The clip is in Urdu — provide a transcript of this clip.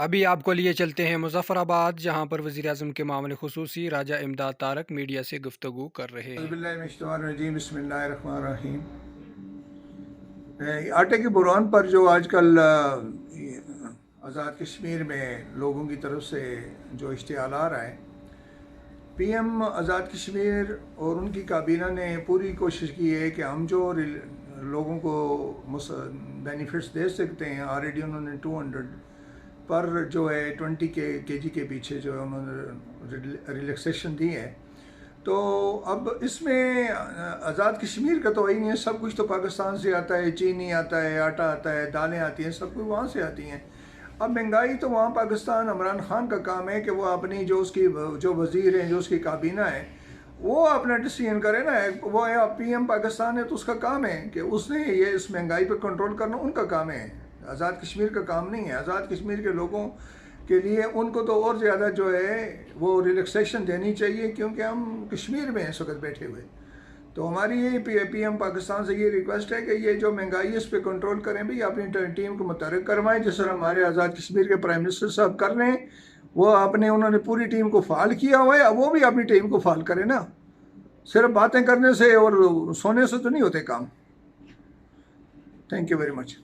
ابھی آپ کو لیے چلتے ہیں مظفر آباد، جہاں پر وزیر اعظم کے معاملے خصوصی راجہ امداد تارک میڈیا سے گفتگو کر رہے اعوذ ہیں۔ باللہ من الشیطان الرجیم، بسم اللہ الرحمن الرحیم۔ آٹے کے بحران پر جو آج کل آزاد کشمیر میں لوگوں کی طرف سے جو اشتعال آ رہا ہے، پی ایم آزاد کشمیر اور ان کی کابینہ نے پوری کوشش کی ہے کہ ہم جو لوگوں کو بینیفٹس دے سکتے ہیں، آلریڈی انہوں نے 200 پر جو ہے 20 کے جی کے پیچھے جو ہے انہوں نے ریلیکسیشن دی ہے۔ تو اب اس میں آزاد کشمیر کا تو وہی نہیں ہے، سب کچھ تو پاکستان سے آتا ہے، چینی آتا ہے، آٹا آتا ہے، دالیں آتی ہیں، سب کچھ وہاں سے آتی ہیں۔ اب مہنگائی تو وہاں پاکستان، عمران خان کا کام ہے کہ وہ اپنی جو اس کی جو وزیر ہیں، جو اس کی کابینہ ہے، وہ اپنا ڈیسیژن کرے نا۔ وہ پی ایم پاکستان ہے تو اس کا کام ہے کہ اس نے یہ اس مہنگائی پہ کنٹرول کرنا، ان کا کام ہے، آزاد کشمیر کا کام نہیں ہے۔ آزاد کشمیر کے لوگوں کے لیے ان کو تو اور زیادہ جو ہے وہ ریلیکسیشن دینی چاہیے، کیونکہ ہم کشمیر میں اس وقت بیٹھے ہوئے۔ تو ہماری یہ پی ایم پاکستان سے یہ ریکویسٹ ہے کہ یہ جو مہنگائی ہے اس پہ کنٹرول کریں بھی، اپنی ٹیم کو متحرک کروائیں، جس طرح ہمارے آزاد کشمیر کے پرائم منسٹر صاحب کر رہے ہیں۔ وہ انہوں نے پوری ٹیم کو فعال کیا ہوا ہے، وہ بھی اپنی ٹیم کو فعال کرے نا۔ صرف باتیں کرنے سے اور سونے سے تو نہیں ہوتے کام۔ Thank you very much.